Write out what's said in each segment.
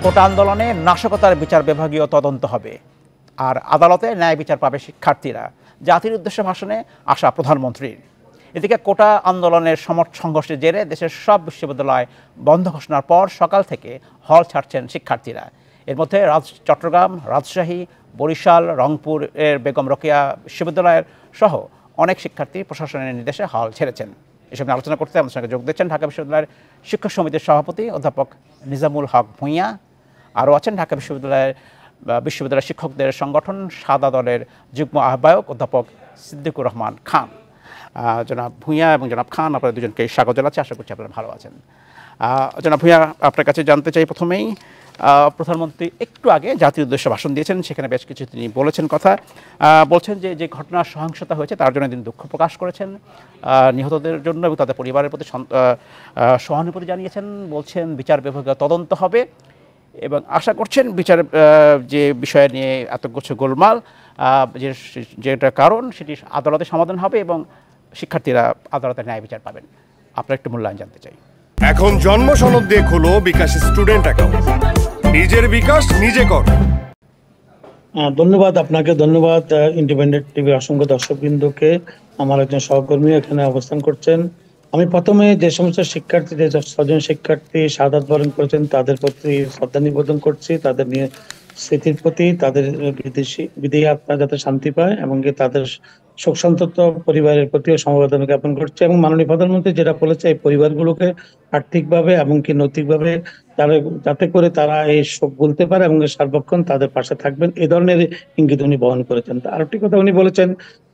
কোটা আন্দোলনে নাশকতার বিচার বিভাগীয় তদন্ত হবে, আর আদালতে ন্যায় বিচার পাবে শিক্ষার্থীরা, জাতির উদ্দেশ্যে ভাষণে আশা প্রধানমন্ত্রীর। এদিকে কোটা আন্দোলনের সংঘর্ষের জেরে দেশের সব বিশ্ববিদ্যালয় বন্ধ ঘোষণার পর সকাল থেকে হল ছাড়ছেন শিক্ষার্থীরা। এর মধ্যে চট্টগ্রাম, রাজশাহী, বরিশাল, রংপুরের বেগম রোকেয়া বিশ্ববিদ্যালয়ের সহ অনেক শিক্ষার্থী প্রশাসনের নির্দেশে হল ছেড়েছেন। এসব নিয়ে আলোচনা করতে আমাদের সঙ্গে যোগ দিচ্ছেন ঢাকা বিশ্ববিদ্যালয়ের শিক্ষক সমিতির সভাপতি অধ্যাপক নিজামুল হক ভূঁইয়া, আরও আছেন ঢাকা বিশ্ববিদ্যালয়ের শিক্ষকদের সংগঠন সাদা দলের যুগ্ম আহ্বায়ক অধ্যাপক সিদ্দিকুর রহমান খান। জনাব ভূঁইয়া এবং জনাব খান, আপনারা দুজনকে স্বাগত জানাচ্ছি। আশা করছি আপনারা ভালো আছেন। জনাব ভূঁইয়া, আপনার কাছে জানতে চাই প্রথমেই, প্রধানমন্ত্রী একটু আগে জাতির উদ্দেশ্যে ভাষণ দিয়েছেন, সেখানে বেশ কিছু তিনি বলেছেন কথা। বলছেন যে ঘটনার সহিংসতা হয়েছে তার জন্য তিনি দুঃখ প্রকাশ করেছেন, নিহতদের জন্য এবং তাদের পরিবারের প্রতি সহানুভূতি জানিয়েছেন। বলছেন বিচার বিভাগীয় তদন্ত হবে এবং আশা করছেন বিচার যে বিষয় নিয়ে এত কিছু গোলমাল, যেটা কারণ সেটি আদালতে সমাধান হবে এবং শিক্ষার্থীরা আদালতে ন্যায় বিচার পাবেন। আপনার একটু মূল্যায়ন জানতে চাই। এখন জন্ম সনদ দিয়ে খোলো বিকাশ স্টুডেন্ট অ্যাকাউন্ট, নিজের বিকাশ নিজে কর। ধন্যবাদ আপনাকে, ধন্যবাদ ইন্ডিপেন্ডেন্ট টিভির অসংখ্য দর্শকবৃন্দকে। আমার একজন সহকর্মী এখানে অবস্থান করছেন। আমি প্রথমে যে সমস্ত শিক্ষার্থী, যে 6জন শিক্ষার্থী শাহাদাত বরণ করেছেন তাদের প্রতি শ্রদ্ধা নিবেদন করছি, তাদের নিয়ে স্মৃতির প্রতি, তাদের বিদেহী আত্মা যাতে শান্তি পায় এবং তাদের শোক সন্তপ্ত পরিবারের প্রতিও সমবেদনা জ্ঞাপন করছে। এবং মাননীয় প্রধানমন্ত্রী যেটা বলেছে, এই পরিবারগুলোকে আর্থিকভাবে এবং নৈতিকভাবে যাতে করে তারা এই শোক ভুলতে পারে এবং সার্বক্ষণ তাদের পাশে থাকবেন, এই ধরনের ইঙ্গিত উনি বহন করেছেন। আরেকটি কথা উনি বলেছেন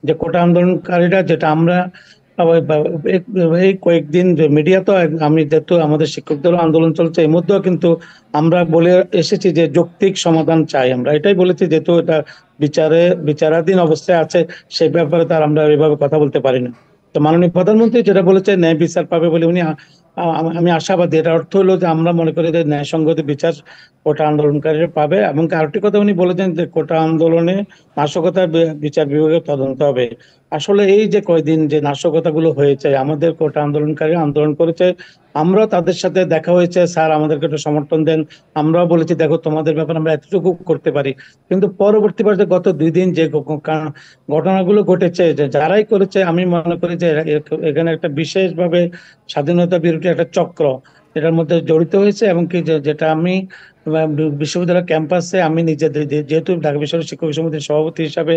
যে কোটা আন্দোলনকারীরা, যেটা আমরা এই কয়েকদিন মিডিয়া তো, আমি যেহেতু আমাদের শিক্ষকদেরও আন্দোলন চলছে, এর মধ্যেও কিন্তু আমরা বলে এসেছি যে যৌক্তিক সমাধান চাই। আমরা এটাই বলেছি, যেহেতু এটা বিচারাধীন অবস্থায় আছে, সেই ব্যাপারে তার আমরা এভাবে কথা বলতে পারি না। তো মাননীয় প্রধানমন্ত্রী যেটা বলেছে ন্যায় বিচার পাবে বলে উনি, আমি আশাবাদী। এটার অর্থ হলো যে আমরা মনে করি যে ন্যায়সঙ্গত বিচার কোটা আন্দোলনকারীরা পাবে। এবং আরেকটি কথা উনি বলেছেন যে কোটা আন্দোলনে নাশকতার বিচার বিভাগীয় তদন্ত হবে। আসলে এই যে কয়দিন যে নাশকতাগুলো হয়েছে, আমাদের কোটা আন্দোলনকারী আন্দোলন করেছে, আমরা তাদের সাথে দেখা হয়েছে, স্যার আমাদেরকে একটু সমর্থন দেন। আমরাও বলেছি দেখো তোমাদের ব্যাপারে আমরা এতটুকু করতে পারি। কিন্তু পরবর্তী পর্যায়ে গত 2 দিন যে ঘটনাগুলো ঘটেছে, যারাই করেছে, আমি মনে করি যে এখানে একটা বিশেষভাবে স্বাধীনতা বিরোধী একটা চক্র এটার মধ্যে জড়িত হয়েছে। এবং কি যেটা আমি বিশ্ববিদ্যালয় ক্যাম্পাসে, আমি নিজে যেহেতু ঢাকা বিশ্ববিদ্যালয় শিক্ষক সমিতির সভাপতি হিসাবে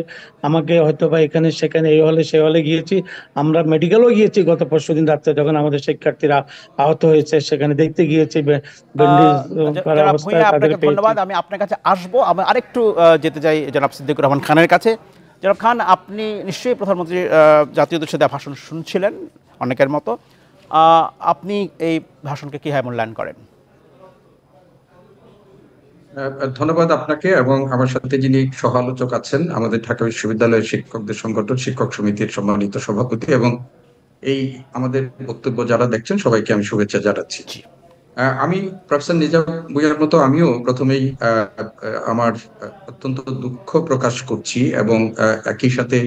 আমাকে হয়তো বা এখানে সেখানে এই হলে সে হলে গিয়েছি, আমরা মেডিকেলও গিয়েছি গত পরশুদিন রাত্রে, যখন আমাদের শিক্ষার্থীরা আহত হয়েছে সেখানে দেখতে গিয়েছি। ধন্যবাদ। আমি আপনার কাছে আসবো। আমি আরেকটু যেতে চাই জনাব সিদ্দিকুর রহমান খানের কাছে। জনাব খান, আপনি নিশ্চয়ই প্রধানমন্ত্রীর জাতীয় উদ্দেশ্যে দেওয়া ভাষণ শুনছিলেন অনেকের মতো। আপনি এই ভাষণকে কিভাবে মূল্যায়ন করেন? ধন্যবাদ আপনাকে এবং আমার সাথে যিনি সহ আলোচক আছেন, আমাদের ঢাকা বিশ্ববিদ্যালয়ের শিক্ষকদের সংগঠন শিক্ষক সমিতির সম্মানিত সভাপতি এবং এই আমাদের বক্তব্য যারা দেখছেন সবাইকে আমি শুভেচ্ছা জানাচ্ছি। আমি প্রফেসর নিজাম ভূঁইয়ার মতো আমিও প্রথমেই আমার অত্যন্ত দুঃখ প্রকাশ করছি এবং একই সাথে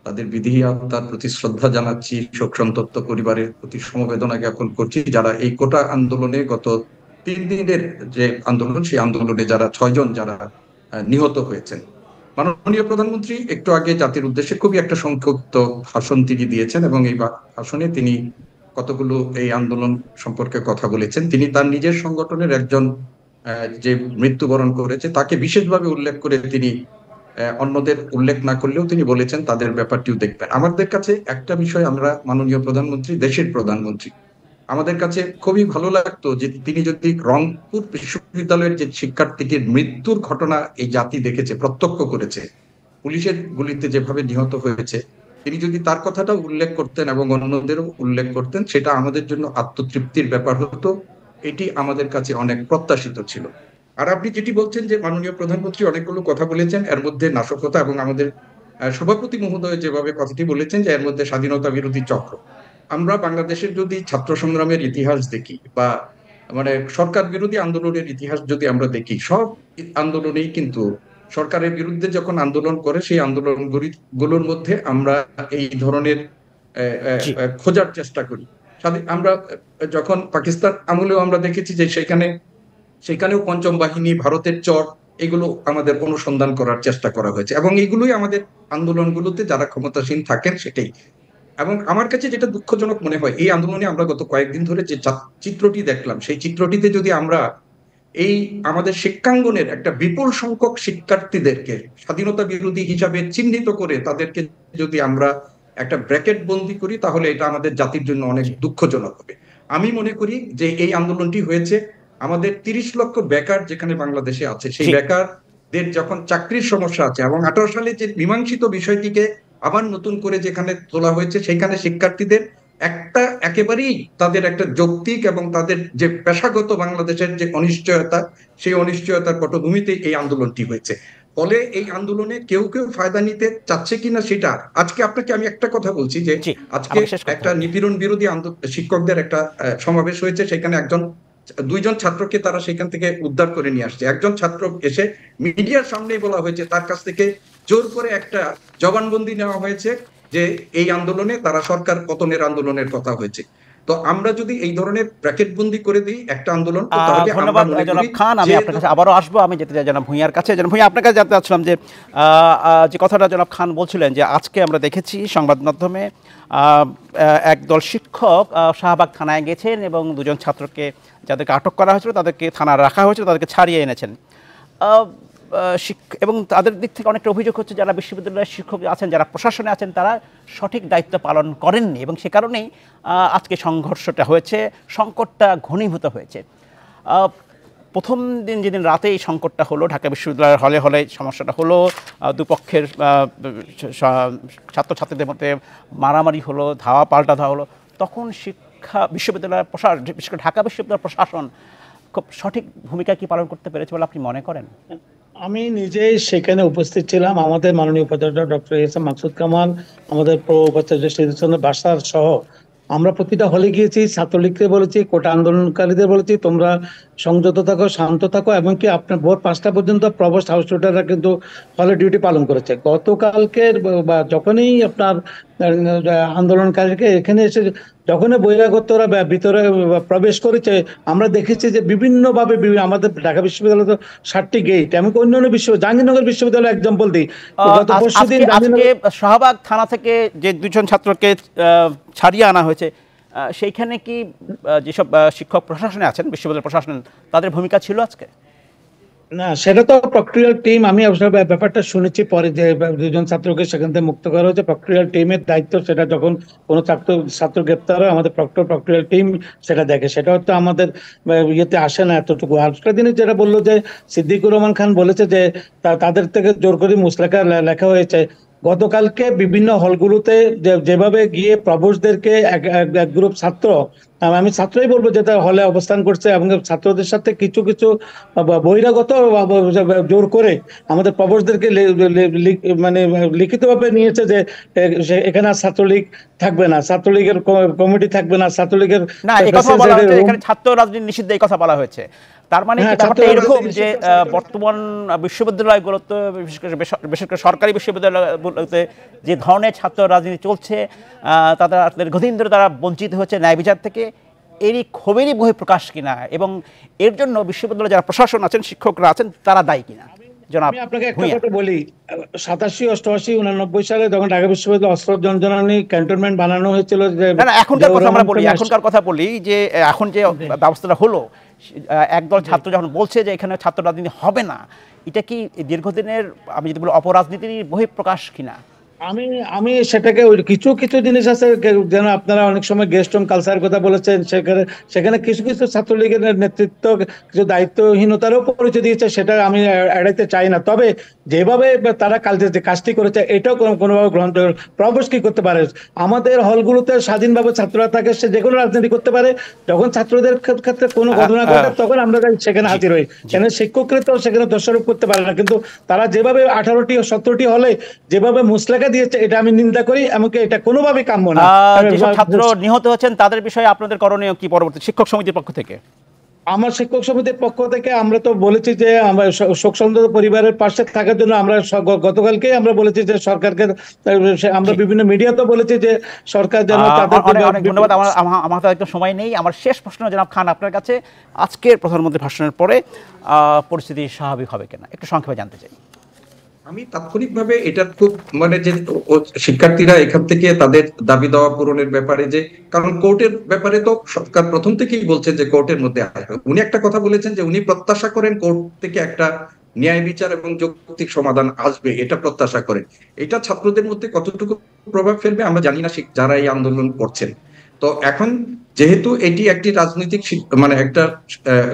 তাদের বিদেহী আত্মার প্রতি শ্রদ্ধা জানাচ্ছি, শোক সন্তপ্ত পরিবারের প্রতি সমবেদনা জ্ঞাপন করছি, যারা এই কোটা আন্দোলনে গত 3 দিনের যে আন্দোলন, সেই আন্দোলনে যারা 6 জন যারা নিহত হয়েছেন। মাননীয় প্রধানমন্ত্রী একটু আগে জাতির উদ্দেশ্যে খুবই একটা সংক্ষিপ্ত ভাষণ তিনি দিয়েছেন এবং এই ভাষণে তিনি কতগুলো এই আন্দোলন সম্পর্কে কথা বলেছেন। তিনি তার নিজের সংগঠনের একজন যে মৃত্যুবরণ করেছে তাকে বিশেষভাবে উল্লেখ করে তিনি অন্যদের উল্লেখ না করলেও তিনি বলেছেন তাদের ব্যাপারটিও দেখবেন। আমাদের কাছে একটা বিষয়, আমরা মাননীয় প্রধানমন্ত্রী, দেশের প্রধানমন্ত্রী, আমাদের কাছে খুবই ভালো লাগতো যে তিনি যদি রংপুর বিশ্ববিদ্যালয়ের যে শিক্ষার্থীটির মৃত্যুর ঘটনা এই জাতি দেখেছে, প্রত্যক্ষ করেছে, পুলিশের গুলিতে যেভাবে নিহত হয়েছে, তিনি যদি তার কথাটা উল্লেখ করতেন এবং অন্যদেরও উল্লেখ করতেন, সেটা আমাদের জন্য আত্মতৃপ্তির ব্যাপার হতো। এটি আমাদের কাছে অনেক প্রত্যাশিত ছিল। আর আপনি যেটি বলছেন যে মাননীয় প্রধানমন্ত্রী অনেকগুলো কথা বলেছেন, এর মধ্যে নাশকতা এবং আমাদের সভাপতি মহোদয় যেভাবে কথাটি বলেছেন যে এর মধ্যে স্বাধীনতা বিরোধী চক্র। আমরা বাংলাদেশের যদি ছাত্র সংগ্রামের ইতিহাস দেখি বা মানে সরকার বিরোধী আন্দোলনের ইতিহাস যদি আমরা দেখি, সব আন্দোলনেই কিন্তু সরকারের বিরুদ্ধে যখন আন্দোলন করে সেই আন্দোলনগুলোর মধ্যে আমরা এই ধরনের খোঁজার চেষ্টা করি। আমরা যখন পাকিস্তান আমলেও আমরা দেখেছি যে সেখানে সেখানেও পঞ্চম বাহিনী, ভারতের চর, এগুলো আমাদের অনুসন্ধান করার চেষ্টা করা হয়েছে, এবং এগুলোই আমাদের আন্দোলনগুলোতে যারা ক্ষমতাসীন থাকেন সেটাই। এবং আমার কাছে যেটা দুঃখজনক মনে হয়, এই আন্দোলনে আমরা গত কয়েকদিন ধরে যে চিত্রটি দেখলাম, সেই চিত্রটিতে যদি আমরা এই আমাদের শিক্ষাঙ্গনের একটা বিপুল সংখ্যক শিক্ষার্থীদেরকে স্বাধীনতা বিরোধী হিসাবে চিহ্নিত করে তাদেরকে যদি আমরা একটা ব্র্যাকেট বন্দি করি, তাহলে এটা আমাদের জাতির জন্য অনেক দুঃখজনক হবে। আমি মনে করি যে এই আন্দোলনটি হয়েছে আমাদের 30 লক্ষ বেকার যেখানে বাংলাদেশে আছে, সেই বেকারদের যখন চাকরির সমস্যা আছে, এবং 18 সালে যে মীমাংসিত বিষয়টিকে আবার নতুন করে যেখানে তোলা হয়েছে, সেখানে শিক্ষার্থীদের একটা একেবারেই তাদের একটা যৌক্তিক এবং তাদের যে পেশাগত বাংলাদেশের যে অনিশ্চয়তা, সেই অনিশ্চয়তার পটভূমিতে এই আন্দোলনটি হয়েছে। ফলে এই আন্দোলনে কেউ কেউ ফায়দা নিতে চাচ্ছে কিনা সেটা, আজকে আপনাকে আমি একটা কথা বলছি যে আজকে একটা নিপীড়ন বিরোধী শিক্ষকদের একটা সমাবেশ হয়েছে, সেখানে দুইজন ছাত্রকে তারা সেখান থেকে উদ্ধার করে নিয়ে আসছে। একজন ছাত্র এসে মিডিয়ার সামনে বলা হয়েছে তার কাছ থেকে জোর করে একটা জবানবন্দি নেওয়া হয়েছে যে এই আন্দোলনে তারা সরকার পতনের আন্দোলনের কথা হয়েছে। তো আমরা যদি এই ধরনের ব্র্যাকেট বন্দি করে দিই একটা আন্দোলন, ধন্যবাদ জনাব খান। আমি আপনার কাছে আবারও আসবো, আমি যেতে চাই জনাব ভূঁইয়ার কাছে। জনাব ভূঁইয়া, আপনার কাছে জানতে চাচ্ছিলাম যে কথাটা জনাব খান বলছিলেন যে আজকে আমরা দেখেছি সংবাদ মাধ্যমে একদল শিক্ষক শাহবাগ থানায় গেছেন এবং দুজন ছাত্রকে যাদেরকে আটক করা হয়েছিল তাদেরকে থানায় রাখা হয়েছিল, তাদেরকে ছাড়িয়ে এনেছেন, এবং তাদের দিক থেকে অনেকটা অভিযোগ হচ্ছে যারা বিশ্ববিদ্যালয়ের শিক্ষক আছেন, যারা প্রশাসনে আছেন, তারা সঠিক দায়িত্ব পালন করেননি, এবং সে কারণেই আজকে সংঘর্ষটা হয়েছে, সংকটটা ঘনীভূত হয়েছে। প্রথম দিন যেদিন রাতে এই সংকটটা হলো, ঢাকা বিশ্ববিদ্যালয়ের হলে হলে সমস্যাটা হলো, দুপক্ষের ছাত্রছাত্রীদের মধ্যে মারামারি হলো, ধাওয়া পাল্টা ধাওয়া হলো, তখন বিশ্ববিদ্যালয়ের প্রশাসন, বিশেষ করে ঢাকা বিশ্ববিদ্যালয়ের প্রশাসন খুব সঠিক ভূমিকা কি পালন করতে পেরেছে বলে আপনি মনে করেন? আমি নিজেই সেখানে উপস্থিত ছিলাম। আমাদের মাননীয় উপাচার্য ডক্টর এস.এম. মাকসুদ কামাল, আমাদের উপাচার্য শহীদুল বাসার সহ আমরা প্রতিটা হলে গিয়েছি, ছাত্রলীগকে বলেছি, কোটা আন্দোলনকারীদের বলেছি তোমরা সংযত থাকো, শান্ত থাকো, এমনকি আপনার ভোর 5টা পর্যন্ত প্রভোস্ট হাউস রুটাররা কিন্তু হলে ডিউটি পালন করেছে। গতকালকের বা যখনই আপনার আন্দোলনকারীকে এখানে এসে যখনই বহিরাগতরা ভিতরে প্রবেশ করেছে, আমরা দেখেছি যে বিভিন্নভাবে আমাদের ঢাকা বিশ্ববিদ্যালয় তো 7টি গেট, এমনকি অন্যান্য জাহাঙ্গীরনগর বিশ্ববিদ্যালয় এক্সাম্পল দিই, গত পরশুদিন শাহবাগ থানা থেকে যে দুজন ছাত্রকে ছাড়িয়ে আনা হয়েছে, সেইখানে কি যেসব শিক্ষক প্রশাসনে আছেন, বিশ্ববিদ্যালয় প্রশাসন, তাদের ভূমিকা ছিল আজকে? না, সেটা তো প্রক্রিয়াল টিম, আমি ব্যাপারটা শুনেছি পরে যে দুজন ছাত্রকে সেখান থেকে মুক্ত করা হয়েছে, প্রক্রিয়াল টিমের দায়িত্ব সেটা। যখন কোনো ছাত্র গ্রেপ্তার হয় আমাদের প্রক্রিয়াল টিম সেটা দেখে, সেটা হয়তো আমাদের ইয়েতে আসে না এতটুকু। আজকের দিনে যেটা বললো যে সিদ্দিকুর রহমান খান বলেছে যে তাদের থেকে জোর করে মুসলেখা লেখা হয়েছে। গতকালকে বিভিন্ন হলগুলোতে যেভাবে গিয়ে প্রভোস্টদেরকে এক গ্রুপ ছাত্র, আমি ছাত্রই বলবো, যেটা হলে অবস্থান করছে, এবং ছাত্রদের সাথে কিছু কিছু বহিরাগত জোর করে আমাদের প্রভোস্টদেরকে মানে লিখিতভাবে নিয়েছে যে এখানে ছাত্রলীগ থাকবে না, ছাত্রলীগের কমিটি থাকবে না, ছাত্রলীগের না, এই কথা বলা হয়েছে এখানে ছাত্র রাজনীতি নিষিদ্ধ, এই কথা বলা হয়েছে। তার মানে কি ব্যাপারটা এরকম যে বর্তমান বিশ্ববিদ্যালয়গুলোতে, বিশেষ করে সরকারি বিশ্ববিদ্যালয়গুলোতে যে ধরনের ছাত্র রাজনীতি চলছে, তাদের দীর্ঘদিন ধরে তারা বঞ্চিত হচ্ছে ন্যায় বিচার থেকে, এরই ক্ষোভেরই বহিঃপ্রকাশ কিনা, এবং এর জন্য বিশ্ববিদ্যালয়ে যারা প্রশাসন আছেন, শিক্ষকরা আছেন, তারা দায়ী কিনা? আমি আপনাকে একটা কথা বলি, 87, 88, 89 সালে যখন ঢাকা বিশ্ববিদ্যালয় অস্ত্র জনজননী ক্যান্টনমেন্ট বানানো হয়েছিল, এখনকার কথা আমরা বলি, এখনকার কথা বলি যে এখন যে ব্যবস্থাটা হলো, একদল ছাত্র যখন বলছে যে এখানে ছাত্র রাজনীতি হবে না, এটা কি দীর্ঘদিনের, আমি যদি বলি, অপরাজনীতির বহিঃপ্রকাশ কিনা? আমি সেটাকে কিছু কিছু জিনিস আছে, যেন আপনারা অনেক সময় গেস্ট অন কালচার কথা বলেছেন, সেখানে কিছু কিছু ছাত্রলীগের নেতৃত্ব কিছু দায়িত্বহীনতারও পরিচয় দিয়েছে, সেটা আমি এড়াইতে চাই না। তবে যেভাবে তারা যে কাজটি করেছে, এটাও কোনোভাবে গ্রহণ প্রভোস্ট কি করতে পারে? আমাদের হলগুলোতে স্বাধীনভাবে ছাত্ররা থাকে, সে যে কোনো রাজনীতি করতে পারে। যখন ছাত্রদের ক্ষেত্রে কোনো ঘটনা ঘটে তখন আমরা সেখানে হাজির হই, সেখানে শিক্ষকরা তো সেখানে দোষারোপ করতে পারে না। কিন্তু তারা যেভাবে 18টি ও 17টি হলে যেভাবে মুসলেখা দিয়েছে, এটা আমি নিন্দা করি, এমনকি এটা কোনোভাবে কাম্য না। যেসব ছাত্র নিহত হচ্ছেন তাদের বিষয়ে আপনাদের করণীয় কি পরবর্তী শিক্ষক সমিতির পক্ষ থেকে? আমার শিক্ষক সমিতির পক্ষ থেকে আমরা তো বলেছি যে আমরা শোক সন্তপ্ত পরিবারের পাশে থাকার জন্য আমরা গতকালকেই আমরা বলেছি যে সরকারকে, আমরা বিভিন্ন মিডিয়াতে বলেছি যে সরকার যেন তাদের অনেক ধন্যবাদ। আমার তো একদম সময় নেই। আমার শেষ প্রশ্ন জনাব খান আপনার কাছে, আজকের প্রধানমন্ত্রীর ভাষণের পরে পরিস্থিতি স্বাভাবিক হবে কিনা একটু সংক্ষেপে জানতে চাই। আমি তাৎক্ষণিকভাবে এটা খুব যে শিক্ষার্থীরা এখান থেকে তাদের দাবি দেওয়া পূরণের ব্যাপারে, যে কারণ কোর্টের ব্যাপারে তো সরকার প্রথম থেকেই বলছেন যে কোর্টের মধ্যে আসবে। উনি একটা কথা বলেছেন যে উনি প্রত্যাশা করেন কোর্ট থেকে একটা ন্যায় বিচার এবং যৌক্তিক সমাধান আসবে, এটা প্রত্যাশা করেন। এটা ছাত্রদের মধ্যে কতটুকু প্রভাব ফেলবে আমরা জানি না, যারা এই আন্দোলন করছেন। তো এখন যেহেতু এটি একটি রাজনৈতিক একটা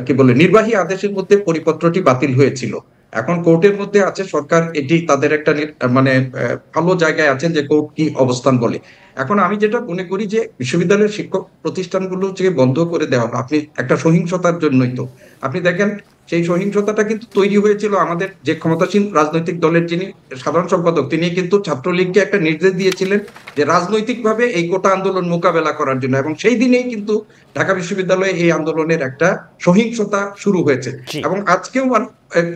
কি বলে নির্বাহী আদেশের মধ্যে পরিপত্রটি বাতিল হয়েছিল, এখন কোর্টের মধ্যে আছে, সরকার এটি তাদের একটা ভালো জায়গায় আছেন যে কোর্ট কি অবস্থান বলে। এখন আমি যেটা মনে করি যে বিশ্ববিদ্যালয়ের শিক্ষক প্রতিষ্ঠানগুলো যে বন্ধ করে দেওয়া, আপনি একটা সহিংসতার জন্যই তো আপনি দেখেন সেই সহিংসতাটা কিন্তু তৈরি হয়েছিল আমাদের যে ক্ষমতাসীন রাজনৈতিক দলের যিনি সাধারণ সম্পাদক, তিনি কিন্তু ছাত্রলীগকে একটা নির্দেশ দিয়েছিলেন যে রাজনৈতিকভাবে এই কোটা আন্দোলন মোকাবেলা করার জন্য, এবং সেই দিনেই কিন্তু ঢাকা বিশ্ববিদ্যালয়ে এই আন্দোলনের একটা সহিংসতা শুরু হয়েছে। এবং আজকেও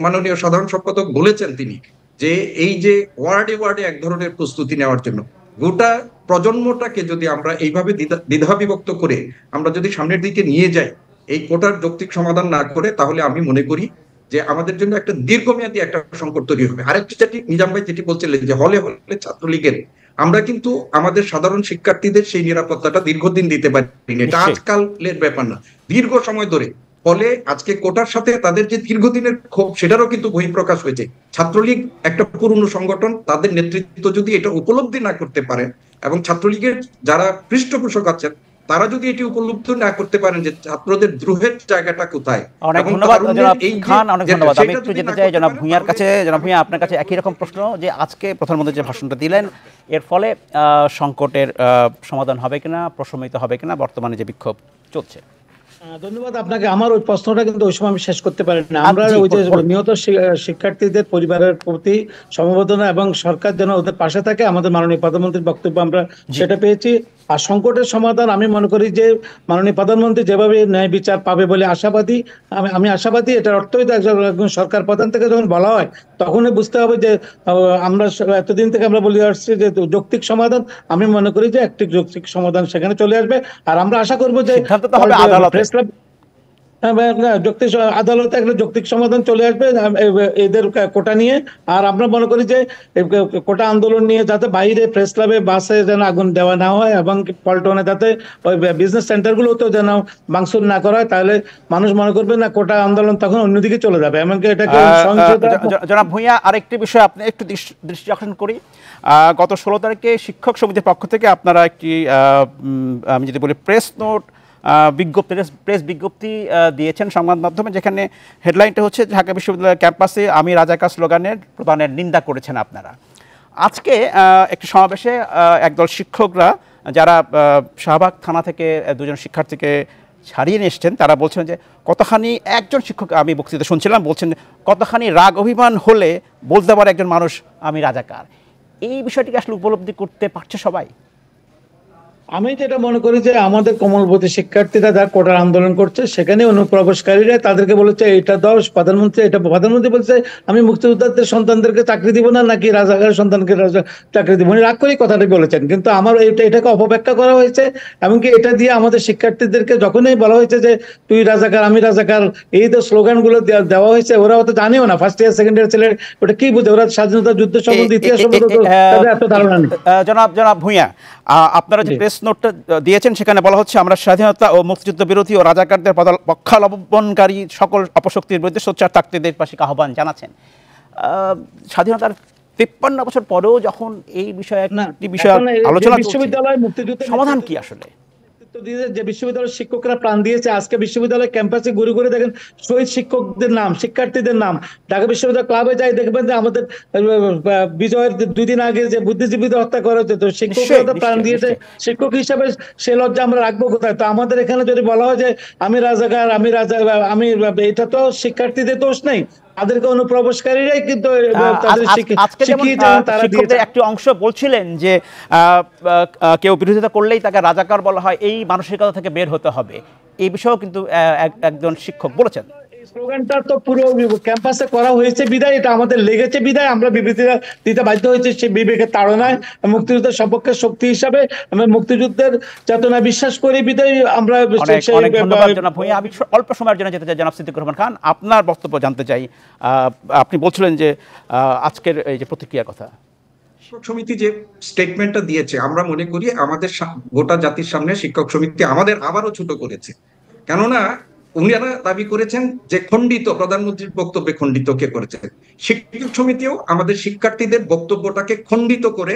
মাননীয় সাধারণ সম্পাদক বলেছেন তিনি যে এই যে ওয়ার্ডে ওয়ার্ডে এক ধরনের প্রস্তুতি নেওয়ার জন্য, গোটা প্রজন্মটাকে যদি আমরা এইভাবে দ্বিধাবিভক্ত করে আমরা যদি সামনের দিকে নিয়ে যাই এই কোটার যৌক্তিক সমাধান না করে, তাহলে আমি মনে করি যে আমাদের জন্য একটা দীর্ঘমেয়াদী একটা সংকট তৈরি হবে। আরেকটা যেটি নিজাম ভাই যেটি বলছিলেন যে হলে হলে ছাত্রলীগের, আমরা কিন্তু আমাদের সাধারণ শিক্ষার্থীদের সেই নিরাপত্তাটা দীর্ঘদিন দিতে পারি, এটা আজকালের ব্যাপার না, দীর্ঘ সময় ধরে। ফলে আজকে কোটার সাথে তাদের যে দীর্ঘদিনের ক্ষোভ, সেটারও কিন্তু বহিঃপ্রকাশ হয়েছে। ছাত্রলীগ একটা পুরনো সংগঠন, তাদের নেতৃত্ব যদি এটা উপলব্ধি না করতে পারেন এবং ছাত্রলীগের যারা পৃষ্ঠপোষক আছেন তারা যদি এটি উপলব্ধি না করতে পারেন যে ছাত্রদের দ্রোহের জায়গাটা কোথায়। অনেক ধন্যবাদ জনাব খান, অনেক ধন্যবাদ। আমি একটু যেতে চাই জনাব ভূঁইয়ার কাছে। জনাব ভূঁইয়া, আপনার কাছে একই রকম প্রশ্ন, যে আজকে প্রধানমন্ত্রী যে ভাষণটা দিলেন এর ফলে সংকটের সমাধান হবে কিনা, প্রশমিত হবে কিনা বর্তমানে যে বিক্ষোভ চলছে? ধন্যবাদ আপনাকে। আমার ওই প্রশ্নটা কিন্তু ওই সময় আমি শেষ করতে পারি না। আমরা ওই যে নিহত শিক্ষার্থীদের পরিবারের প্রতি সমবেদনা এবং সরকার যেন ওদের পাশে থাকে, আমাদের মাননীয় প্রধানমন্ত্রীর বক্তব্য আমরা সেটা পেয়েছি। আর সংকটের সমাধান আমি মনে করি যে মাননীয় প্রধানমন্ত্রী যেভাবে ন্যায় বিচার পাবে বলে আশাবাদী, আমি আশাবাদী। এটার অর্থই তো একজন সরকার প্রধান থেকে যখন বলা হয় তখনই বুঝতে হবে যে আমরা এতদিন থেকে আমরা বলে আসছি যে যৌক্তিক সমাধান, আমি মনে করি যে একটি যৌক্তিক সমাধান সেখানে চলে আসবে। আর আমরা আশা করবো যে আদালতে একটা যৌক্তিক সমাধান চলে আসবে এদের কোটা নিয়ে। আর আমরা মনে করি যে কোটা আন্দোলন নিয়ে যাতে বাইরে প্রেস ক্লাবে বাসে যেন আগুন দেওয়া না হয় এবং পল্টনে যাতে ওই বিজনেস সেন্টারগুলোতেও যেন ভাঙচুর না করা হয়, তাহলে মানুষ মনে করবে না কোটা আন্দোলন তখন অন্যদিকে চলে যাবে। এমনকি এটাকে জনাব ভূঁইয়া, আরেকটি বিষয় আপনি একটু দৃষ্টি আকর্ষণ করি। গত 16 তারিখে শিক্ষক সমিতির পক্ষ থেকে আপনারা একটি আমি যদি বলি প্রেস বিজ্ঞপ্তি দিয়েছেন সংবাদ মাধ্যমে, যেখানে হেডলাইনটা হচ্ছে ঢাকা বিশ্ববিদ্যালয়ের ক্যাম্পাসে আমি রাজাকার স্লোগানের প্রদানের নিন্দা করেছেন আপনারা। আজকে একটি সমাবেশে একদল শিক্ষকরা যারা শাহবাগ থানা থেকে দুজন শিক্ষার্থীকে ছাড়িয়ে নিয়ে এসছেন, তারা বলছেন যে কতখানি, একজন শিক্ষক আমি বক্তৃতা শুনছিলাম, বলছেন কতখানি রাগ অভিমান হলে বলতে পারে একজন মানুষ আমি রাজাকার। এই বিষয়টিকে আসলে উপলব্ধি করতে পারছে সবাই? আমি যেটা মনে করি যে আমাদের কোমলবতী শিক্ষার্থীরা যারা কোটার আন্দোলন করছে, সেখানে অনুপ্রবেশকারীরা তাদেরকে বলেছে এটা দাও, প্রধানমন্ত্রী বলছে আমি মুক্তিযোদ্ধাদের সন্তানদেরকে চাকরি দিব না, নাকি রাজাকারের সন্তানকে চাকরি দিব, উনি রাগ করেই কথাটি বলেছেন। কিন্তু আমার এটাকে অপব্যাখ্যা করা হয়েছে, এমনকি এটা দিয়ে আমাদের শিক্ষার্থীদেরকে যখনই বলা হয়েছে যে তুই রাজাকার আমি রাজাকার, এই তো স্লোগান গুলো দেওয়া হয়েছে, ওরা অত জানেও না, ফার্স্ট ইয়ার সেকেন্ড ইয়ার ছেলে ওটা কি বুঝে, ওরা স্বাধীনতা যুদ্ধ সম্বন্ধে ইতিহাস সম্বন্ধে এত ধারণা নেই। জনাব ভূঁইয়া, আপনারা যে প্রেস নোটটা দিয়েছেন সেখানে বলা হচ্ছে আমরা স্বাধীনতা ও মুক্তিযুদ্ধ বিরোধী ও রাজাকারদের পক্ষাবলম্বনকারী সকল অপশক্তির বিরুদ্ধে সোচ্চার থাকতে দেশবাসীকে আহ্বান জানাচ্ছেন। স্বাধীনতার 53 বছর পরেও যখন এই বিষয়ে আলোচনা বিশ্ববিদ্যালয় মুক্তিযুদ্ধ সমাধান কি আসলে? যে বিশ্ববিদ্যালয়ের শিক্ষকরা প্রাণ দিয়েছে, আজকে বিশ্ববিদ্যালয় ক্যাম্পাসে ঘুরে ঘুরে দেখেন শহীদ শিক্ষকদের নাম, শিক্ষার্থীদের নাম। ঢাকা বিশ্ববিদ্যালয় ক্লাবে যাই দেখবেন যে আমাদের বিজয়ের 2 দিন আগে যে বুদ্ধিজীবীদের হত্যা করা হয়েছে, তো শিক্ষকরা প্রাণ দিয়েছে, শিক্ষক হিসাবে সে লজ্জা আমরা রাখবো কোথায়? তো আমাদের এখানে যদি বলা হয় যে আমি রাজাকার আমি এটা তো শিক্ষার্থীদের দোষ নেই, তাদেরকে অনুপ্রবেশকারীরাই কিন্তু তাদের আজকে যেমন শিখিয়ে যেমন তারা শিক্ষকদের দিয়েছে। একটি অংশ বলছিলেন যে কেউ বিরোধিতা করলেই তাকে রাজাকার বলা হয়, এই মানসিকতা থেকে বের হতে হবে, এই বিষয়েও কিন্তু একজন শিক্ষক বলেছেন। স্লোগানটা তো পুরো ক্যাম্পাসে করা হয়েছে বিদায়, এটা আমাদের লেগেছে বিদায় আমরা বিবৃতি দিতে বাধ্য হয়েছে, সেই বিবেকের তাড়নায় মুক্তিযুদ্ধের সপক্ষে শক্তি হিসাবে আমরা মুক্তিযুদ্ধের চেতনা বিশ্বাস করি বিদায় আমরা। অনেক ধন্যবাদ জনাব ভূঁইয়া। আমি অল্প সময়ের জন্য যেতে চাই জনাব সিদ্দিকুর রহমান খান, আপনার বক্তব্য জানতে চাই। আপনি বলছিলেন যে আজকের এই যে প্রতিক্রিয়ার কথা, শিক্ষক সমিতি যে স্টেটমেন্টটা দিয়েছে, আমরা মনে করি আমাদের গোটা জাতির সামনে শিক্ষক সমিতি আমাদের আবারও ছোট করেছে। কেননা উনারা দাবি করেছেন যে খণ্ডিত, প্রধানমন্ত্রীর বক্তব্যে খণ্ডিত কে করেছে, শিক্ষক সমিতিও আমাদের শিক্ষার্থীদের বক্তব্যটাকে খণ্ডিত করে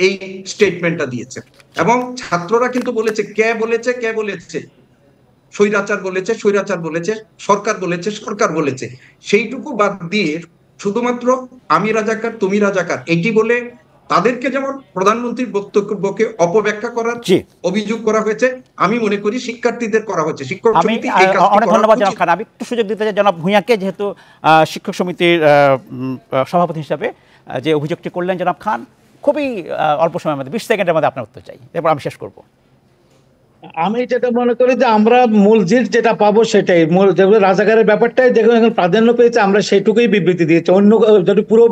এই স্টেটমেন্টটা দিয়েছে। এবং ছাত্ররা কিন্তু বলেছে, কে বলেছে, স্বৈরাচার বলেছে, সরকার বলেছে, সরকার বলেছে, সেইটুকু বাদ দিয়ে শুধুমাত্র আমি রাজাকার তুমি রাজাকার এটি বলে তাদেরকে যেমন প্রধানমন্ত্রীর বক্তব্যকে অপব্যাখ্যা করার অভিযোগ করা হয়েছে, আমি মনে করি শিক্ষার্থীদের করা হয়েছে। শিক্ষক সমিতি এই কাজটি অনেক ধন্যবাদ জনাব খান। আমি একটু সুযোগ দিতে চাই জনাব ভূঁইয়াকে, যেহেতু শিক্ষক সমিতির সভাপতি হিসাবে যে অভিযোগটি করলেন জনাব খান, খুবই অল্প সময়ের মধ্যে 20 সেকেন্ডের মধ্যে আপনার উত্তর চাই, এরপর আমি শেষ করব। আমি যেটা মনে করি যে আমরা মূল জিনিস যেটা পাবো সেটাই, যেগুলো রাজাকারের ব্যাপারটাই যেগুলো এখন প্রাধান্য পেয়েছে আমরা সেইটুকুই বিবৃতি দিয়েছি। অন্য যদি পুরো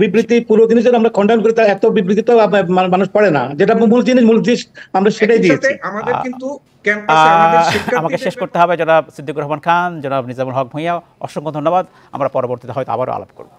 বিবৃতি পুরো জিনিস যদি আমরা খণ্ডন করি, তার এত বিবৃতি তো মানুষ পড়ে না, যেটা মূল জিনিস আমরা সেটাই দিয়েছি। আমাদের কিন্তু ক্যাম্পাসে আমাদের আমাকে শেষ করতে হবে। জনাব সিদ্দিকুর রহমান খান, জনাব নিজামুল হক ভূঁইয়া, অসংখ্য ধন্যবাদ। আমরা পরবর্তীতে হয়তো আবারও আলাপ করব।